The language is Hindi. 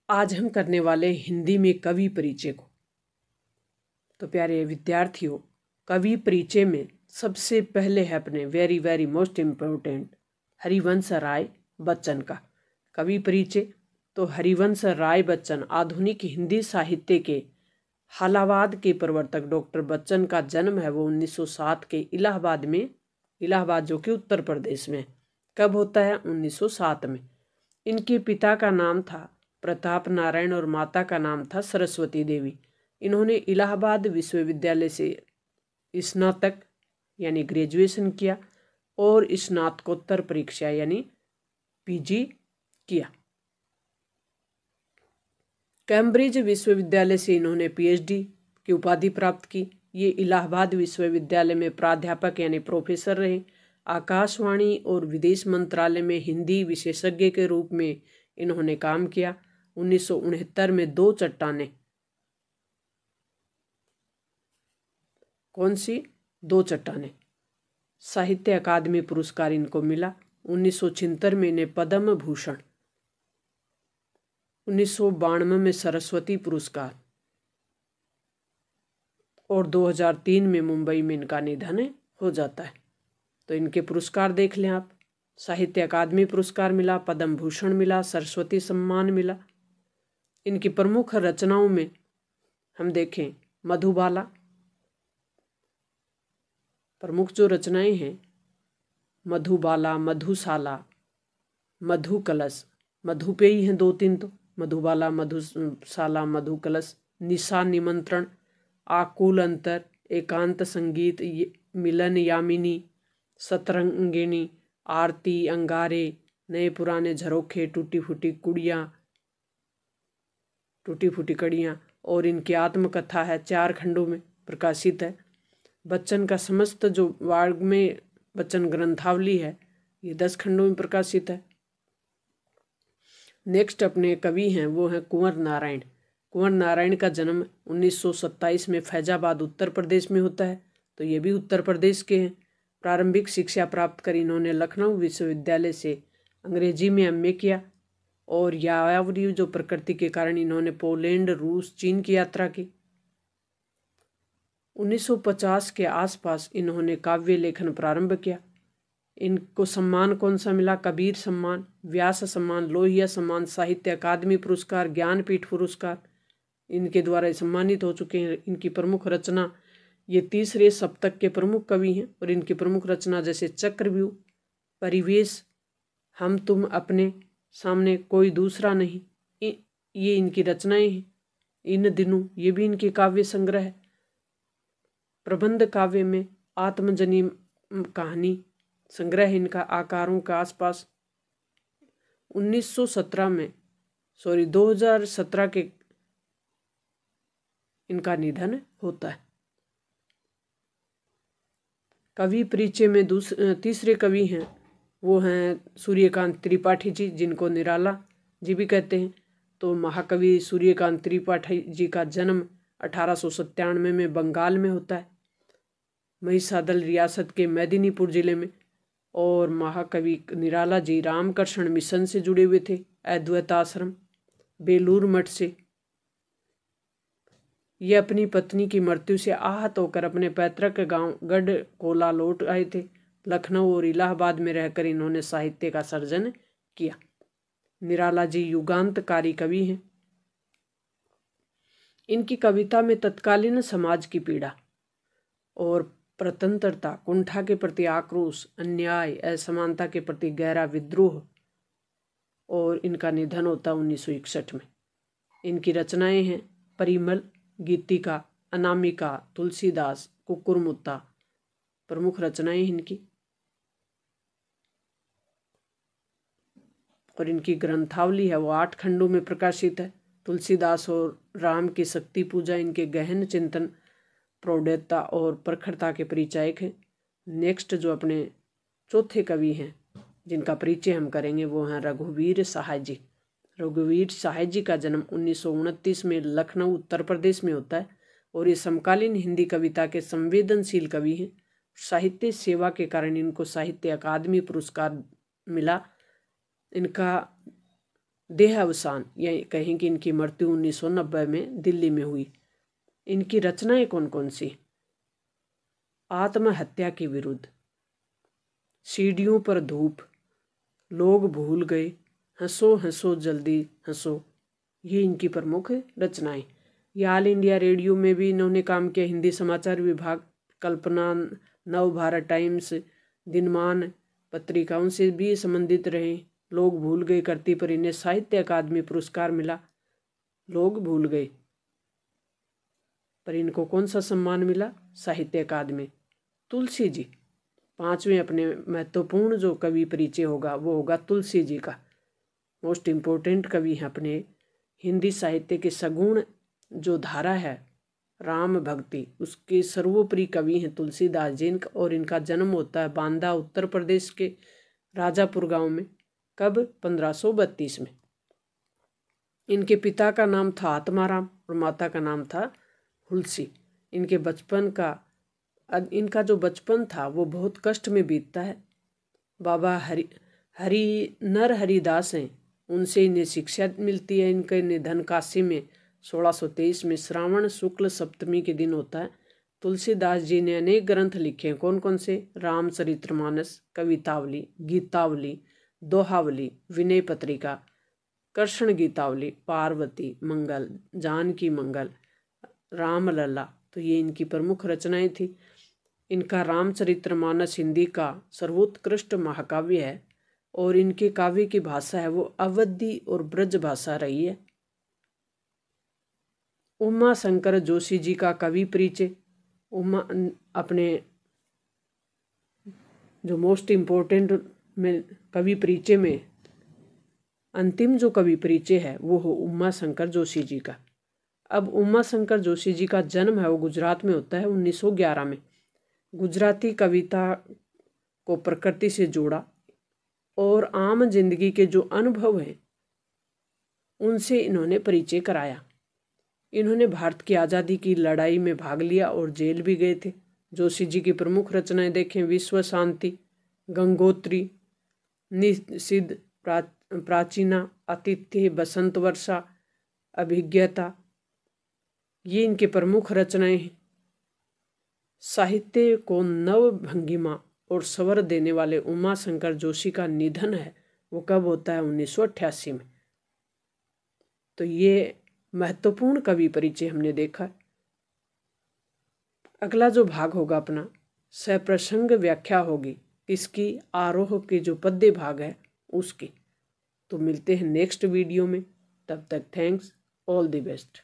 आज हम करने वाले हिंदी में कवि परिचय को। तो प्यारे विद्यार्थियों, कवि परिचय में सबसे पहले है अपने very most important Harivansh Rai Bachchan का कवि परिचय। तो हरिवंश राय बच्चन आधुनिक हिंदी साहित्य के हालावाद के प्रवर्तक डॉक्टर बच्चन का जन्म है वो 1907 के इलाहाबाद में, इलाहाबाद जो कि उत्तर प्रदेश में। कब होता है? 1907 में। इनके पिता का नाम था प्रताप नारायण और माता का नाम था सरस्वती देवी। इन्होंने इलाहाबाद विश्वविद्यालय से स्नातक यानी ग्रेजुएशन किया और स्नातकोत्तर परीक्षा यानी पीजी किया। कैम्ब्रिज विश्वविद्यालय से इन्होंने पीएचडी की उपाधि प्राप्त की। ये इलाहाबाद विश्वविद्यालय में प्राध्यापक यानी प्रोफेसर रहे। आकाशवाणी और विदेश मंत्रालय में हिंदी विशेषज्ञ के रूप में इन्होंने काम किया। 1969 में 2 चट्टानें, कौन सी 2 चट्टानें, साहित्य अकादमी पुरस्कार इनको मिला। 1976 में इन्हें पद्म भूषण, 1992 में सरस्वती पुरस्कार और 2003 में मुंबई में इनका निधन हो जाता है। तो इनके पुरस्कार देख लें आप। साहित्य अकादमी पुरस्कार मिला, पद्म भूषण मिला, सरस्वती सम्मान मिला। इनकी प्रमुख रचनाओं में हम देखें मधुबाला, प्रमुख जो रचनाएं हैं मधुबाला, मधुशाला, मधुकलश, मधुपेयी हैं 2-3 तो मधुबाला, मधुशाला, मधुकलश, निशा निमंत्रण, आकुल अंतर, एकांत संगीत, मिलन यामिनी, सतरंगिणी, आरती, अंगारे, नए पुराने झरोखे, टूटी फूटी कड़ियाँ और इनकी आत्मकथा है 4 खंडों में प्रकाशित है। बच्चन का समस्त जो वार्ग में बच्चन ग्रंथावली है ये 10 खंडों में प्रकाशित है। नेक्स्ट अपने कवि हैं वो हैं कुंवर नारायण। कुंवर नारायण का जन्म 1927 में फैजाबाद उत्तर प्रदेश में होता है। तो ये भी उत्तर प्रदेश के हैं। प्रारंभिक शिक्षा प्राप्त कर इन्होंने लखनऊ विश्वविद्यालय से अंग्रेजी में एमए किया और यायावरी जो प्रकृति के कारण इन्होंने पोलैंड, रूस, चीन की यात्रा की। 1950 के आसपास इन्होंने काव्य लेखन प्रारंभ किया। इनको सम्मान कौन सा मिला? कबीर सम्मान, व्यास सम्मान, लोहिया सम्मान, साहित्य अकादमी पुरस्कार, ज्ञानपीठ पुरस्कार इनके द्वारा सम्मानित हो चुके हैं। इनकी प्रमुख रचना, ये तीसरे सप्तक के प्रमुख कवि हैं और इनकी प्रमुख रचना जैसे चक्रव्यूह, परिवेश, हम तुम अपने सामने कोई दूसरा नहीं, ये इनकी रचनाएं हैं। इन दिनों ये भी इनके काव्य संग्रह है। प्रबंध काव्य में आत्मजनी कहानी संग्रह इनका आकारों के आसपास। 2017 के इनका निधन होता है। कवि परिचय में तीसरे कवि हैं वो हैं सूर्यकांत त्रिपाठी जी, जिनको निराला जी भी कहते हैं। तो महाकवि सूर्यकांत त्रिपाठी जी का जन्म 1897 में बंगाल में होता है, महिषादल रियासत के मेदिनीपुर जिले में। और महाकवि निराला जी रामकृष्ण मिशन से जुड़े हुए थे, अद्वैत आश्रम बेलूर मठ से। ये अपनी पत्नी की मृत्यु से आहत होकर अपने पैतृक गांव गढ़कोला लौट आए थे। लखनऊ और इलाहाबाद में रहकर इन्होंने साहित्य का सर्जन किया। निराला जी युगांतकारी कवि हैं। इनकी कविता में तत्कालीन समाज की पीड़ा और प्रतंत्रता, कुंठा के प्रति आक्रोश, अन्याय, असमानता के प्रति गहरा विद्रोह, और इनका निधन होता 1961 में। इनकी रचनाएं हैं परिमल, गीतिका, अनामिका, तुलसीदास, कुकुरमुत्ता प्रमुख रचनाएं इनकी। और इनकी ग्रंथावली है वो 8 खंडों में प्रकाशित है। तुलसीदास और राम की शक्ति पूजा इनके गहन चिंतन, प्रौढ़ता और प्रखरता के परिचायक हैं। नेक्स्ट जो अपने चौथे कवि हैं जिनका परिचय हम करेंगे वो हैं रघुवीर सहाय जी। रघुवीर सहाय जी का जन्म 1929 में लखनऊ उत्तर प्रदेश में होता है और ये समकालीन हिंदी कविता के संवेदनशील कवि हैं। साहित्य सेवा के कारण इनको साहित्य अकादमी पुरस्कार मिला। इनका देहावसान, या कहें कि इनकी मृत्यु 1990 में दिल्ली में हुई। इनकी रचनाएं कौन कौन सी? आत्महत्या के विरुद्ध, सीढ़ियों पर धूप, लोग भूल गए, हंसो हंसो जल्दी हंसो, ये इनकी प्रमुख रचनाएं। ये ऑल इंडिया रेडियो में भी इन्होंने काम किया, हिंदी समाचार विभाग, कल्पना, नव भारत टाइम्स, दिनमान पत्रिकाओं से भी संबंधित रहे। लोग भूल गए करती पर इन्हें साहित्य अकादमी पुरस्कार मिला। लोग भूल गए पर इनको कौन सा सम्मान मिला? साहित्य अकादमी। तुलसी जी, पांचवें अपने महत्वपूर्ण जो कवि परिचय होगा वो होगा तुलसी जी का। मोस्ट इम्पोर्टेंट कवि हैं अपने हिंदी साहित्य के सगुण जो धारा है राम भक्ति, उसके सर्वोपरि कवि हैं तुलसीदास जी। और इनका जन्म होता है बांदा उत्तर प्रदेश के राजापुर गांव में। कब? 1532 में। इनके पिता का नाम था आत्माराम और माता का नाम था हुलसी। इनका जो बचपन था वो बहुत कष्ट में बीतता है। बाबा नर हरिदास हैं, उनसे इन्हें शिक्षा मिलती है। इनका निधन काशी में 1623 में श्रावण शुक्ल सप्तमी के दिन होता है। तुलसीदास जी ने अनेक ग्रंथ लिखे हैं। कौन कौन से? रामचरितमानस, कवितावली, गीतावली, दोहावली, विनय पत्रिका, कृष्ण गीतावली, पार्वती मंगल, जानकी मंगल, रामलला। तो ये इनकी प्रमुख रचनाएं थी। इनका रामचरितमानस हिंदी का सर्वोत्कृष्ट महाकाव्य है और इनके काव्य की भाषा है वो अवधी और ब्रज भाषा रही है। उमा शंकर जोशी जी का कवि परिचय। उमा अपने जो मोस्ट इम्पोर्टेंट में कवि परिचय में अंतिम जो कवि परिचय है वो हो उमा शंकर जोशी जी का। अब उमा शंकर जोशी जी का जन्म है वो गुजरात में होता है 1911 में। गुजराती कविता को प्रकृति से जोड़ा और आम जिंदगी के जो अनुभव हैं उनसे इन्होंने परिचय कराया। इन्होंने भारत की आज़ादी की लड़ाई में भाग लिया और जेल भी गए थे। जोशी जी की प्रमुख रचनाएं देखें, विश्व शांति, गंगोत्री, निषिद्ध, प्राचीना, आतिथ्य, बसंत वर्षा, अभिज्ञता, ये इनके प्रमुख रचनाएं हैं। साहित्य को नव भंगिमा और स्वर देने वाले उमा शंकर जोशी का निधन है वो कब होता है? 1988 में। तो ये महत्वपूर्ण कवि परिचय हमने देखा। अगला जो भाग होगा अपना सप्रसंग व्याख्या होगी इसकी, आरोह के जो पद्य भाग है उसकी। तो मिलते हैं नेक्स्ट वीडियो में, तब तक थैंक्स, ऑल द बेस्ट।